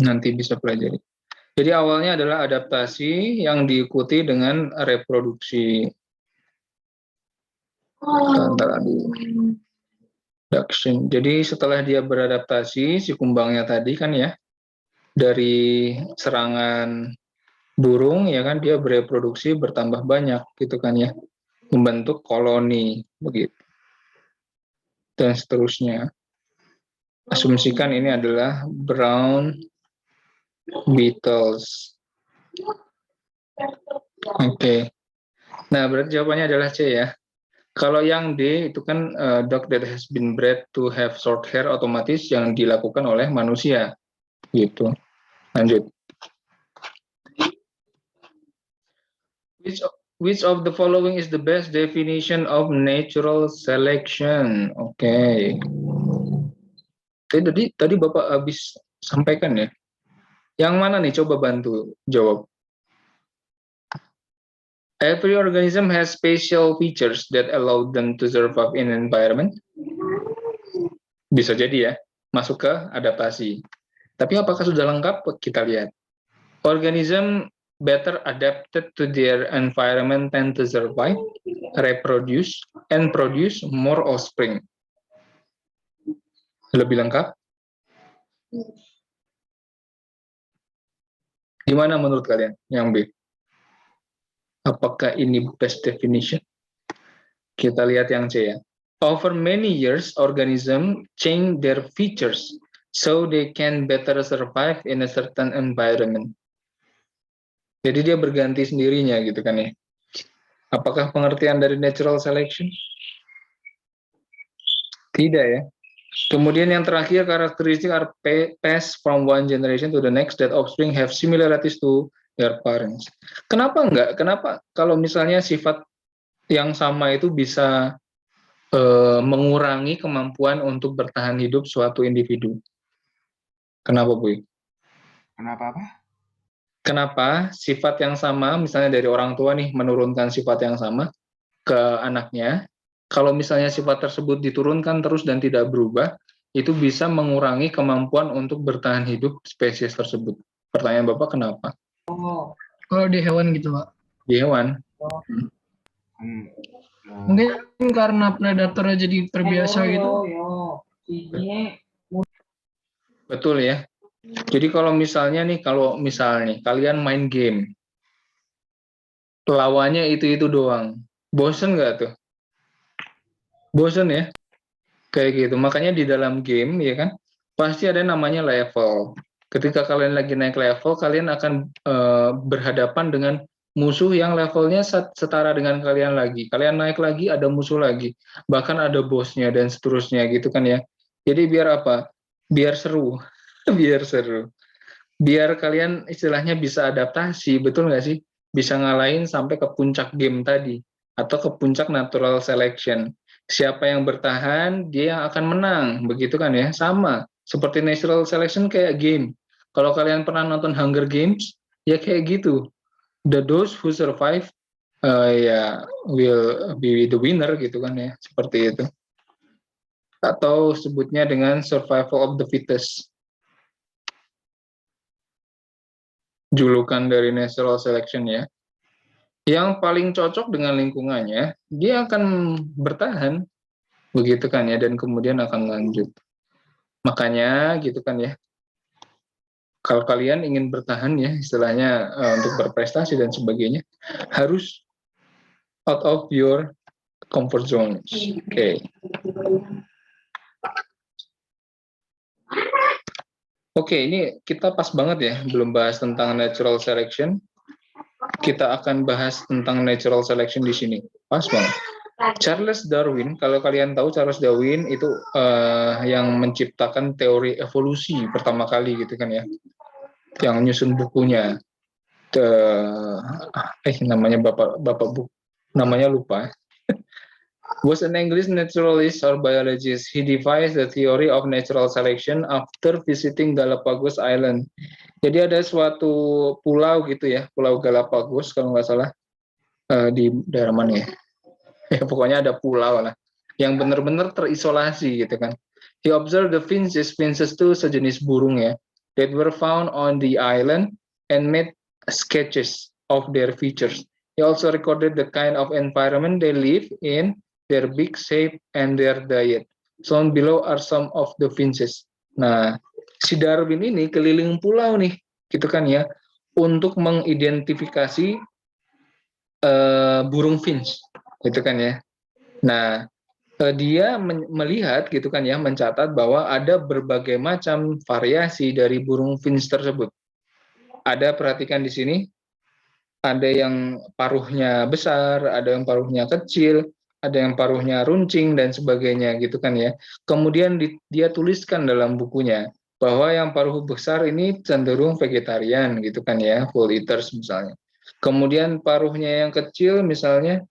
Nanti bisa pelajari. Jadi awalnya adalah adaptasi yang diikuti dengan reproduksi. Antara production. Jadi setelah dia beradaptasi, si kumbangnya tadi kan ya, dari serangan burung ya kan, dia bereproduksi bertambah banyak gitu kan ya, membentuk koloni begitu dan seterusnya. Asumsikan ini adalah brown beetles. Oke. Nah, berarti jawabannya adalah C ya. Kalau yang D itu kan dog that has been bred to have short hair, otomatis yang dilakukan oleh manusia gitu. Lanjut. Which of the following is the best definition of natural selection? Oke. Tadi Bapak habis sampaikan ya. Yang mana nih? Coba bantu jawab. Every organism has special features that allow them to survive in an environment. Bisa jadi ya, masuk ke adaptasi. Tapi apakah sudah lengkap? Kita lihat. Organism better adapted to their environment tend to survive, reproduce, and produce more offspring. Lebih lengkap? Gimana menurut kalian yang B? Apakah ini best definition? Kita lihat yang C ya. Over many years, organism change their features so they can better survive in a certain environment. Jadi dia berganti sendirinya gitu kan ya. Apakah pengertian dari natural selection? Tidak ya. Kemudian yang terakhir, karakteristik are passed from one generation to the next that offspring have similarities to their parents. Kenapa enggak? Kenapa kalau misalnya sifat yang sama itu bisa mengurangi kemampuan untuk bertahan hidup suatu individu? Kenapa, Bu? Kenapa apa? Kenapa sifat yang sama, misalnya dari orang tua nih, menurunkan sifat yang sama ke anaknya, kalau misalnya sifat tersebut diturunkan terus dan tidak berubah, itu bisa mengurangi kemampuan untuk bertahan hidup spesies tersebut. Pertanyaan Bapak, kenapa? Oh, kalau di hewan gitu, Pak. Di hewan? Mungkin karena predatornya jadi terbiasa gitu. Betul ya. Jadi kalau misalnya nih, kalian main game, lawannya itu doang, bosen nggak tuh? Bosen ya? Kayak gitu. Makanya di dalam game ya kan pasti ada namanya level. Ketika kalian lagi naik level, kalian akan berhadapan dengan musuh yang levelnya setara dengan kalian lagi. Kalian naik lagi, ada musuh lagi. Bahkan ada bosnya dan seterusnya gitu kan ya. Jadi biar apa? Biar seru. Biar seru. Biar kalian istilahnya bisa adaptasi, betul nggak sih? Bisa ngalahin sampai ke puncak game tadi. Atau ke puncak natural selection. Siapa yang bertahan, dia yang akan menang. Begitu kan ya? Sama. Seperti natural selection kayak game. Kalau kalian pernah nonton Hunger Games, ya kayak gitu. Those who survive, ya will be the winner gitu kan ya. Seperti itu. Atau sebutnya dengan survival of the fittest. Julukan dari natural selection ya. Yang paling cocok dengan lingkungannya, dia akan bertahan, begitu kan ya, dan kemudian akan lanjut. Makanya gitu kan ya, kalau kalian ingin bertahan ya, istilahnya untuk berprestasi dan sebagainya, harus out of your comfort zone. Oke. Oke, ini kita pas banget ya, belum bahas tentang natural selection. Kita akan bahas tentang natural selection di sini. Pas banget. Charles Darwin, kalau kalian tahu Charles Darwin itu yang menciptakan teori evolusi pertama kali gitu kan ya, yang nyusun bukunya. Namanya bapak buku, namanya lupa. Was an English naturalist or biologist. He devised the theory of natural selection after visiting Galapagos Island. Jadi ada suatu pulau gitu ya, Pulau Galapagos kalau nggak salah, di daerah mana ya? Ya pokoknya ada pulau lah yang benar-benar terisolasi gitu kan. He observed the finches itu sejenis burung ya. that were found on the island and made sketches of their features. He also recorded the kind of environment they live in, their big shape, and their diet. Shown below are some of the finches. Nah, si Darwin ini keliling pulau nih, gitu kan ya, untuk mengidentifikasi burung finch, gitu kan ya. Nah, dia melihat gitu kan ya, mencatat bahwa ada berbagai macam variasi dari burung finch tersebut. Ada, perhatikan di sini, ada yang paruhnya besar, ada yang paruhnya kecil, ada yang paruhnya runcing dan sebagainya gitu kan ya. Kemudian dia tuliskan dalam bukunya bahwa yang paruh besar ini cenderung vegetarian gitu kan ya, full eaters misalnya. Kemudian paruhnya yang kecil misalnya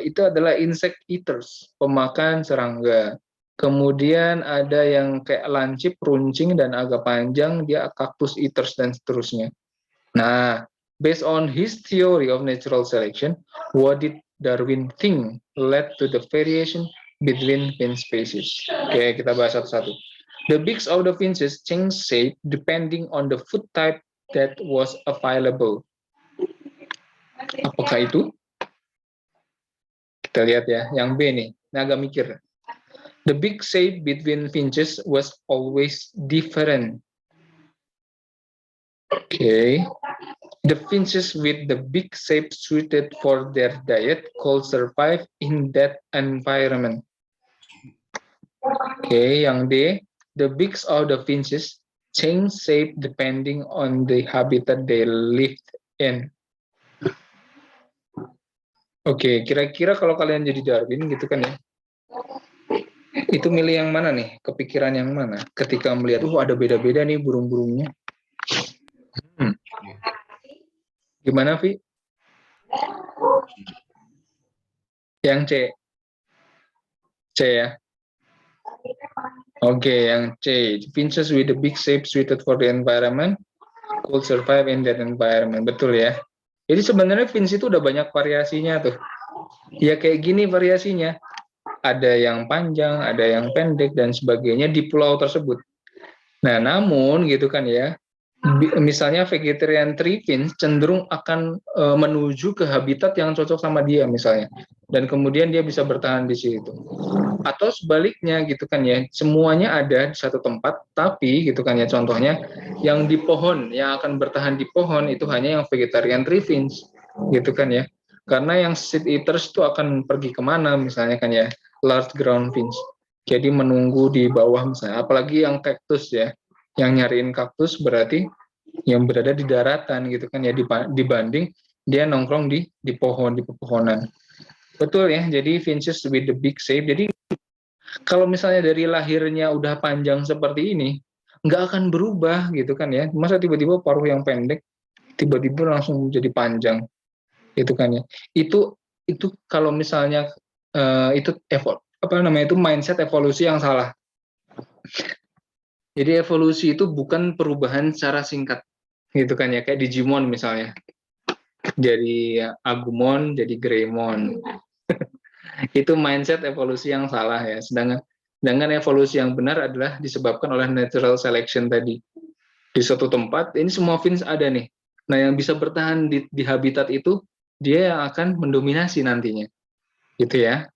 itu adalah insect eaters, pemakan serangga. Kemudian ada yang kayak lancip, runcing, dan agak panjang, dia cactus eaters, dan seterusnya. Nah, based on his theory of natural selection, what did Darwin think led to the variation between finch species? Oke, kita bahas satu-satu. The beaks of the finches change shape depending on the food type that was available. Apakah itu? Kita lihat ya, yang B nih, ini agak mikir. The beak shape between finches was always different. Okay. The finches with the beak shape suited for their diet could survive in that environment. Okay, yang D, the beaks of the finches change shape depending on the habitat they lived in. Oke, kira-kira kalau kalian jadi Darwin gitu kan ya, itu milih yang mana nih? Kepikiran yang mana? Ketika melihat, ada beda-beda nih burung-burungnya. Gimana, Vi? Yang C. C ya? Oke, yang C. Finches with the big shape suited for the environment could survive in that environment. Betul ya? Jadi sebenarnya finch itu udah banyak variasinya tuh. Ya kayak gini variasinya. Ada yang panjang, ada yang pendek, dan sebagainya di pulau tersebut. Nah, namun gitu kan ya, misalnya vegetarian tree finch cenderung akan menuju ke habitat yang cocok sama dia misalnya. Dan kemudian dia bisa bertahan di situ. Atau sebaliknya gitu kan ya, semuanya ada di satu tempat, tapi gitu kan ya, contohnya yang di pohon, yang akan bertahan di pohon itu hanya yang vegetarian tree finch gitu kan ya, karena yang seed eaters itu akan pergi kemana misalnya kan ya, large ground finch, jadi menunggu di bawah misalnya, apalagi yang cactus ya, yang nyariin kaktus berarti yang berada di daratan gitu kan ya, dibanding dia nongkrong di pohon, di pepohonan. Betul ya, jadi finches with the big shape. Jadi kalau misalnya dari lahirnya udah panjang seperti ini, nggak akan berubah gitu kan ya. Masa tiba-tiba paruh yang pendek, tiba-tiba langsung jadi panjang, gitu kan ya. Itu kalau misalnya itu mindset evolusi yang salah. Jadi evolusi itu bukan perubahan secara singkat, gitu kan ya. Kayak Digimon misalnya, jadi Agumon, jadi Greymon. Itu mindset evolusi yang salah ya. Sedangkan evolusi yang benar adalah disebabkan oleh natural selection tadi. Di suatu tempat, ini semua finch ada nih. Nah, yang bisa bertahan di habitat itu, dia yang akan mendominasi nantinya. Gitu ya.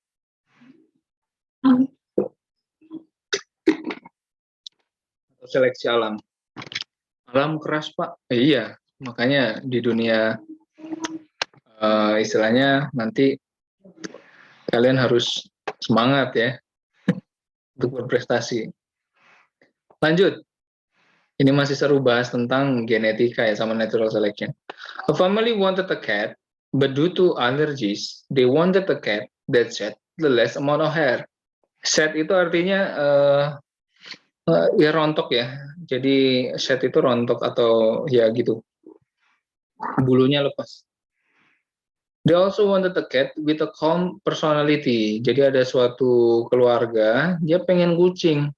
Seleksi alam. Alam keras, Pak. Iya, makanya di dunia istilahnya nanti kalian harus semangat ya untuk berprestasi. Lanjut. Ini masih seru bahas tentang genetika ya sama natural selection. A family wanted a cat, but due to allergies, they wanted a cat that shed the less amount of hair. Shed itu artinya ya rontok ya. Jadi shed itu rontok atau ya gitu. Bulunya lepas. They also wanted a cat with a calm personality. Jadi ada suatu keluarga, dia pengen kucing.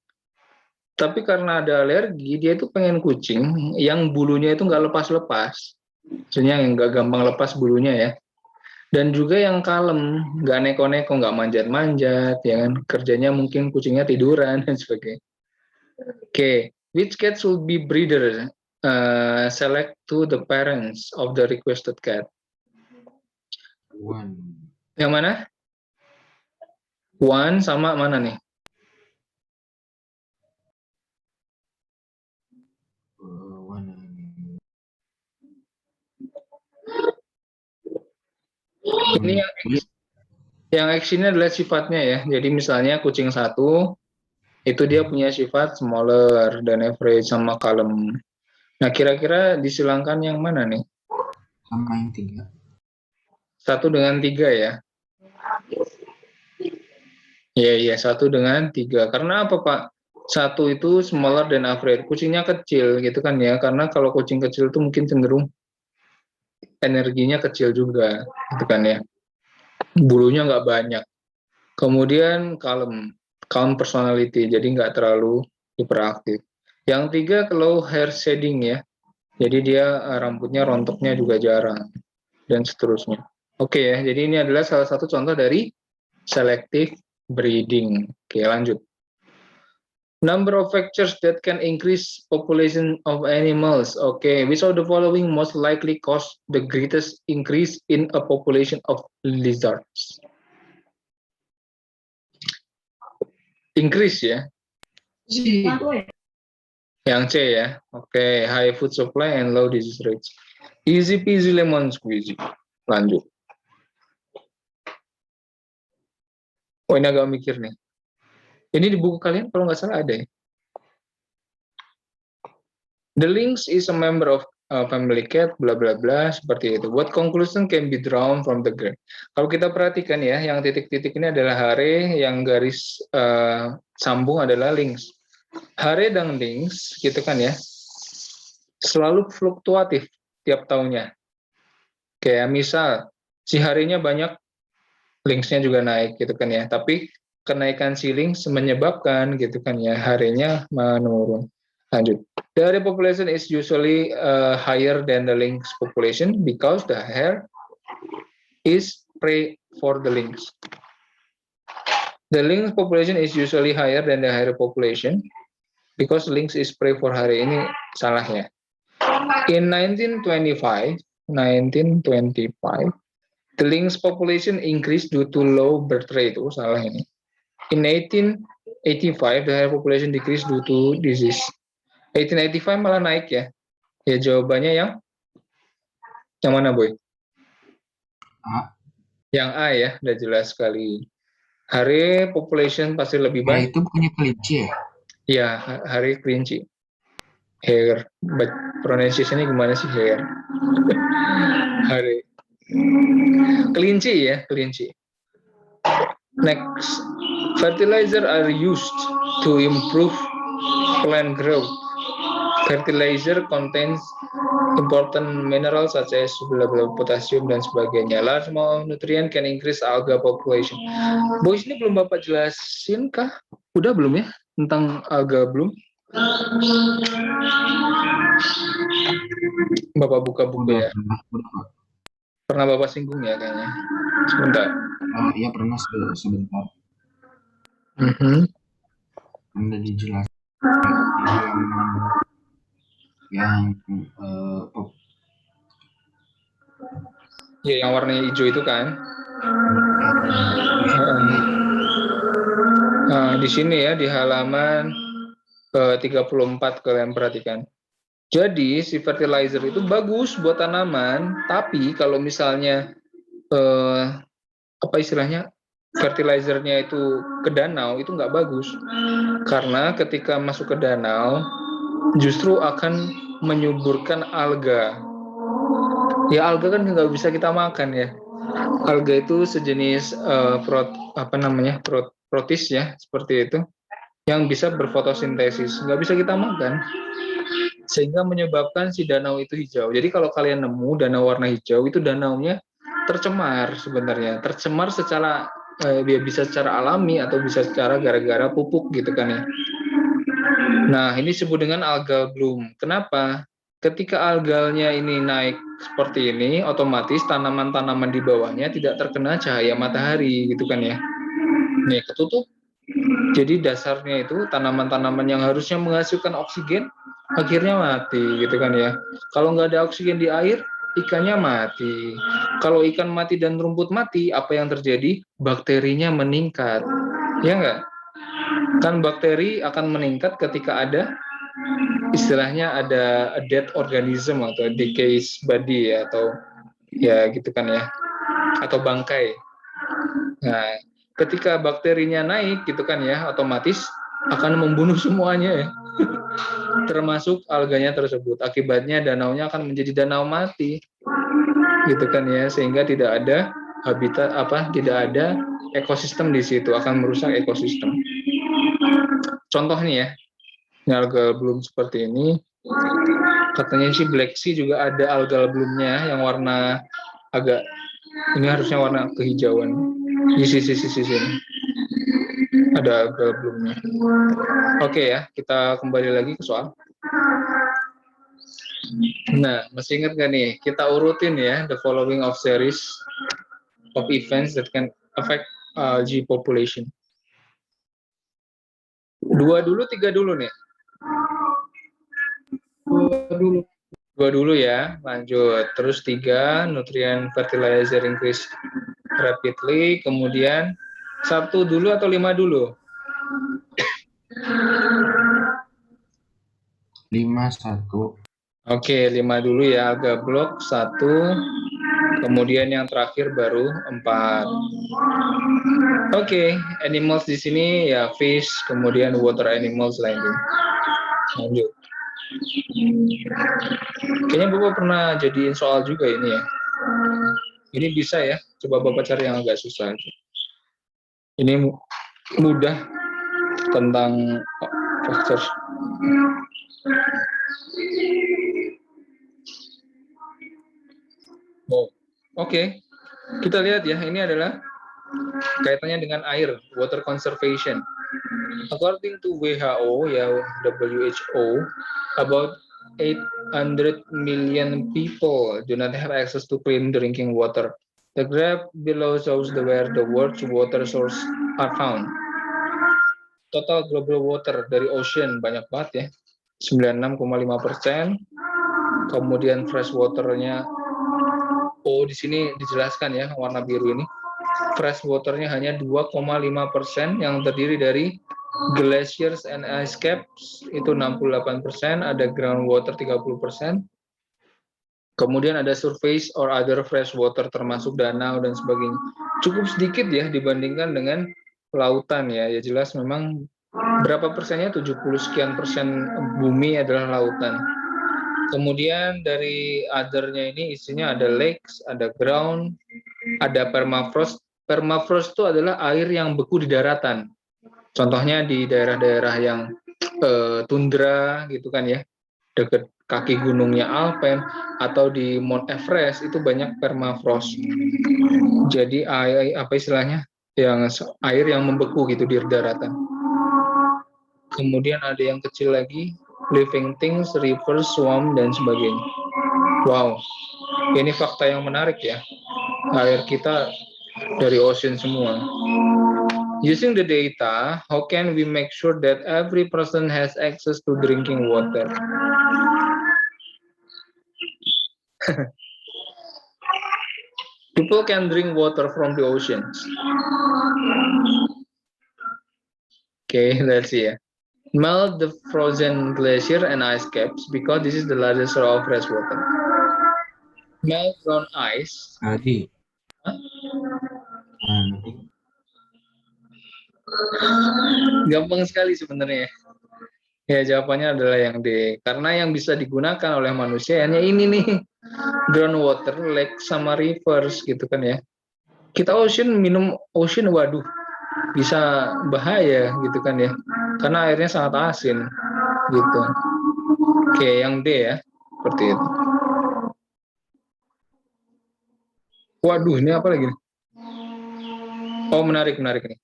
Tapi karena ada alergi, dia itu pengen kucing yang bulunya itu nggak lepas-lepas. Maksudnya yang nggak gampang lepas bulunya ya. Dan juga yang kalem, nggak neko-neko, nggak manjat-manjat, ya kan. Kerjanya mungkin kucingnya tiduran dan sebagainya. Oke, Which cat should be breeder? Select to the parents of the requested cat. One. Yang mana? One sama mana nih? One. Ini yang X ini adalah sifatnya ya. Jadi misalnya kucing satu itu dia punya sifat smaller dan average sama kalem. Nah, kira-kira disilangkan yang mana nih? Sama yang 3. 1 dengan 3 ya? Iya, 1 dengan 3. Karena apa, Pak? 1 itu smaller dan average. Kucingnya kecil gitu kan ya. Karena kalau kucing kecil itu mungkin cenderung energinya kecil juga gitu kan ya. Bulunya nggak banyak. Kemudian calm personality, jadi nggak terlalu hiperaktif. Yang 3 low hair shedding ya. Jadi dia rambutnya rontoknya juga jarang dan seterusnya. Oke ya, jadi ini adalah salah satu contoh dari selective breeding. Oke, lanjut. Number of factors that can increase population of animals. Oke, which of the following most likely cause the greatest increase in a population of lizards? Increase ya. Yang C ya. Oke, high food supply and low disease rates. Easy peasy lemon squeezy. Lanjut. Oh, ini agak mikir nih. Ini di buku kalian kalau nggak salah ada ya. The lynx is a member of family cat, bla bla bla, seperti itu. What conclusion can be drawn from the graph? Kalau kita perhatikan ya, yang titik-titik ini adalah hare, yang garis sambung adalah lynx. Hare dan lynx, gitu kan ya, selalu fluktuatif tiap tahunnya. Kayak misal, si harinya banyak, lynxnya juga naik, gitu kan ya. Tapi kenaikan si lynx menyebabkan, gitu kan ya, harinya menurun. Lanjut. The hare population is usually higher than the lynx population because the hare is prey for the lynx. The lynx population is usually higher than the hare population because lynx is prey for hare. Ini salah ya. In 1925, the lynx population increased due to low birth rate. Oh, salah ini. In 1885, the hare population decreased due to disease. 1885 malah naik ya. Ya jawabannya yang mana, Boy? A. Yang A ya, udah jelas sekali. Hare population pasti lebih Nah, banyak. itu punya kelinci ya? Ya, hare kelinci. Hare. But pronunciation-nya gimana sih hare? Hare. Kelinci ya, kelinci. Next. Fertilizer are used to improve plant growth. Fertilizer contains important minerals such as potassium dan sebagainya. Large amount of nutrient can increase alga population. Boys, ini belum Bapak jelasin kah? Udah belum ya tentang alga belum? Bapak buka buku ya. Pernah. Pernah Bapak singgung ya kayaknya. Sebentar. Iya pernah sebentar. Anda dijelaskan yang Ya, yang warnanya hijau itu kan. Di sini ya, di halaman 34 kalian perhatikan. Jadi, si fertilizer itu bagus buat tanaman, tapi kalau misalnya apa istilahnya, fertilizernya itu ke danau, itu nggak bagus. Karena ketika masuk ke danau, justru akan menyuburkan alga. Ya, alga kan nggak bisa kita makan ya. Alga itu sejenis protis ya, seperti itu, yang bisa berfotosintesis, nggak bisa kita makan, sehingga menyebabkan si danau itu hijau. Jadi kalau kalian nemu danau warna hijau, itu danaunya tercemar sebenarnya, tercemar secara bisa secara alami atau bisa secara gara-gara pupuk gitu kan ya. Nah, ini disebut dengan algal bloom. Kenapa? Ketika algalnya ini naik seperti ini, otomatis tanaman-tanaman di bawahnya tidak terkena cahaya matahari gitu kan ya. Nih, ketutup. Jadi dasarnya itu tanaman-tanaman yang harusnya menghasilkan oksigen akhirnya mati gitu kan ya. Kalau nggak ada oksigen di air, ikannya mati. Kalau ikan mati dan rumput mati, apa yang terjadi? Bakterinya meningkat. Ya nggak? Kan bakteri akan meningkat ketika ada istilahnya ada a dead organism atau decayed body ya, atau ya gitu kan ya, atau bangkai. Nah, ketika bakterinya naik gitu kan ya, otomatis akan membunuh semuanya ya, termasuk alganya tersebut. Akibatnya danaunya akan menjadi danau mati, gitu kan ya, sehingga tidak ada habitat tidak ada ekosistem di situ, akan merusak ekosistem. Contohnya ya, ini alga bloom seperti ini. Katanya sih Black Sea juga ada alga bloomnya yang warna agak, ini harusnya warna kehijauan. Di sisi-sisi sini ada alga bloomnya. Oke ya, kita kembali lagi ke soal. Nah, masih ingat gak nih? Kita urutin ya, the following of series of events that can affect algae population. 2 dulu, 3 dulu nih? 2 dulu. 2 dulu ya, lanjut. Terus 3, nutrient fertilizer increase rapidly. Kemudian 1 dulu atau 5 dulu? 5, 1. Oke, 5 dulu ya, alga block 1. Kemudian yang terakhir baru 4. Oke, animals di sini ya fish, kemudian water animals lainnya. Lanjut. Kayaknya Bapak pernah jadiin soal juga ini ya. Ini bisa ya, coba Bapak cari yang agak susah. Ini mudah tentang faktor. Oh, oke. Kita lihat ya, ini adalah kaitannya dengan air, water conservation. According to WHO, ya WHO, about 800 million people do not have access to clean drinking water. The graph below shows where the world's water source are found. Total global water dari ocean banyak banget ya, 96,5%. Kemudian fresh waternya, di sini dijelaskan ya, warna biru ini. Fresh waternya hanya 2,5% yang terdiri dari glaciers and ice caps, itu 68%, ada groundwater 30%. Kemudian ada surface or other fresh water termasuk danau dan sebagainya. Cukup sedikit ya dibandingkan dengan lautan ya. Ya jelas memang berapa persennya, 70 sekian persen bumi adalah lautan. Kemudian dari other-nya ini isinya ada lakes, ada ground, ada permafrost. Permafrost itu adalah air yang beku di daratan. Contohnya di daerah-daerah yang tundra gitu kan ya, dekat kaki gunungnya Alpen atau di Mount Everest itu banyak permafrost. Jadi air, apa istilahnya, yang air yang membeku gitu di daratan. Kemudian ada yang kecil lagi, living things, rivers, swamp, dan sebagainya. Wow, ini fakta yang menarik ya. Air kita dari ocean semua. Using the data, how can we make sure that every person has access to drinking water? People can drink water from the oceans. Okay, let's see. Melt the frozen glacier and ice caps because this is the largest source of fresh water. Melt ground ice. Tadi. Huh? Gampang sekali sebenarnya. Ya, jawabannya adalah yang D. Karena yang bisa digunakan oleh manusia hanya ini nih, groundwater, lake sama rivers gitu kan ya. Kita minum ocean, waduh, bisa bahaya gitu kan ya. Karena airnya sangat asin gitu. Oke, yang D ya, seperti itu. Waduh, ini apa lagi nih? Oh, menarik nih.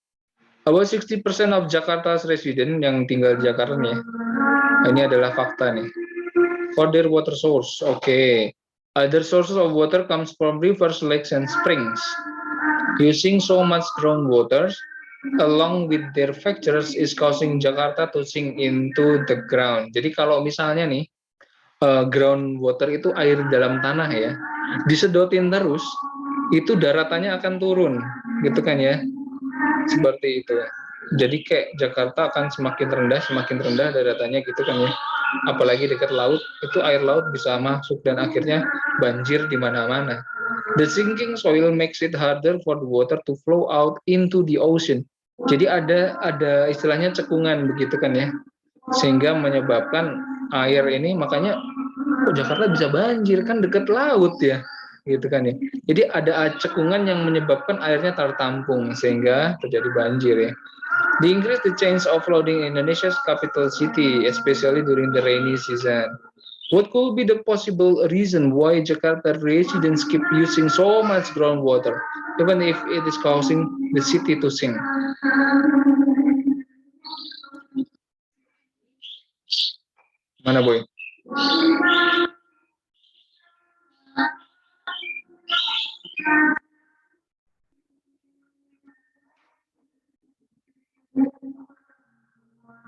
About 60% of Jakarta's resident yang tinggal di Jakarta nih ya. Ini adalah fakta nih. For their water source, okay. Other sources of water comes from rivers, lakes, and springs. Using so much groundwater, along with their factors is causing Jakarta to sink into the ground. Jadi kalau misalnya nih groundwater itu air dalam tanah ya, disedotin terus, itu daratannya akan turun, gitu kan ya, seperti itu. Jadi kayak Jakarta akan semakin rendah daratannya gitu kan ya. Apalagi dekat laut, itu air laut bisa masuk dan akhirnya banjir di mana-mana. The sinking soil makes it harder for the water to flow out into the ocean. Jadi ada istilahnya cekungan begitu kan ya, sehingga menyebabkan air ini, makanya Jakarta bisa banjir kan dekat laut ya, gitu kan ya. Jadi ada cekungan yang menyebabkan airnya tertampung sehingga terjadi banjir ya. The increase the chance of flooding in Indonesia's capital city, especially during the rainy season. What could be the possible reason why Jakarta residents keep using so much groundwater, even if it is causing the city to sink? Mana boy?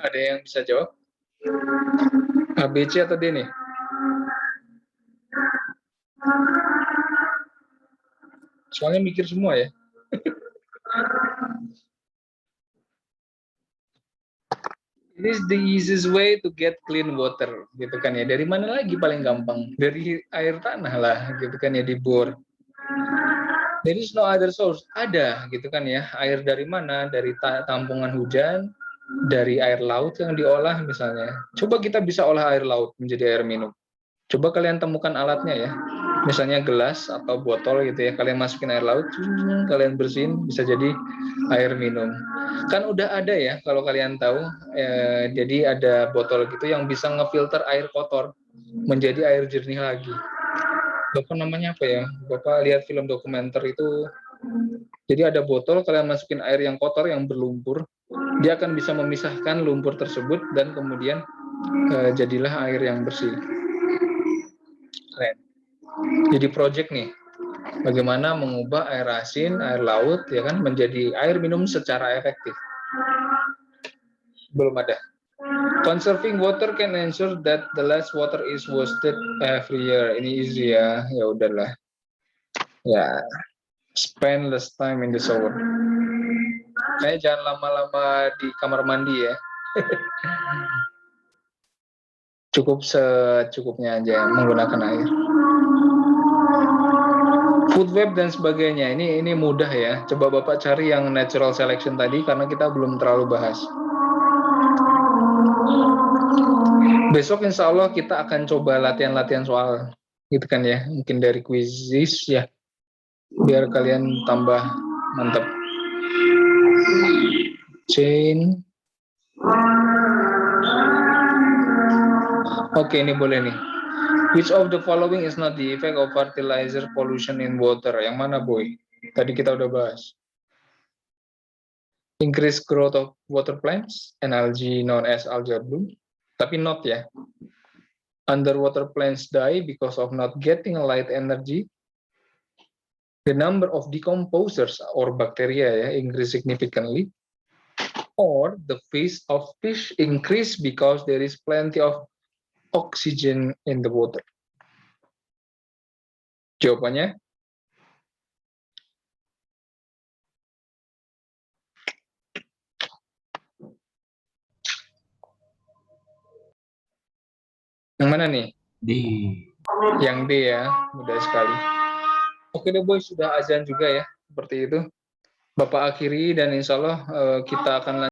Ada yang bisa jawab? A, B, C atau D nih? Soalnya mikir semua ya. It is the easiest way to get clean water, gitu kan ya. Dari mana lagi paling gampang? Dari air tanah lah, gitu kan ya, dibor. There is no other source. Ada, gitu kan ya. Air dari mana? Dari tampungan hujan, dari air laut yang diolah misalnya. Coba kita bisa olah air laut menjadi air minum. Coba kalian temukan alatnya ya. Misalnya gelas atau botol gitu ya, kalian masukin air laut, kalian bersihin, bisa jadi air minum. Kan udah ada ya, kalau kalian tahu, jadi ada botol gitu yang bisa ngefilter air kotor menjadi air jernih lagi. Bapak namanya apa ya? Bapak lihat film dokumenter itu, jadi ada botol, kalian masukin air yang kotor, yang berlumpur, dia akan bisa memisahkan lumpur tersebut dan kemudian jadilah air yang bersih. Keren. Jadi project nih, bagaimana mengubah air asin, air laut, ya kan, menjadi air minum secara efektif. Belum ada. Conserving water can ensure that the less water is wasted every year. Ini easy ya, ya udahlah. Ya, spend less time in the shower. Kayak jangan lama-lama di kamar mandi ya. Cukup secukupnya aja menggunakan air. Food web dan sebagainya, ini mudah ya. Coba Bapak cari yang natural selection tadi karena kita belum terlalu bahas. Besok insya Allah kita akan coba latihan-latihan soal, gitu kan ya. Mungkin dari quizzes ya, biar kalian tambah mantap. Chain. Oke, ini boleh nih. Which of the following is not the effect of fertilizer pollution in water? Yang mana, boy? Tadi kita udah bahas. Increase growth of water plants and algae known as algal bloom. Tapi not ya. Underwater plants die because of not getting light energy. The number of decomposers or bacteria ya, increase significantly. Or the fish of fish increase because there is plenty of oxygen in the water. Jawabannya? Yang mana nih? D. Yang D ya, mudah sekali. Oke deh boy, sudah azan juga ya, seperti itu. Bapak akhiri dan insya Allah kita akan lanjut.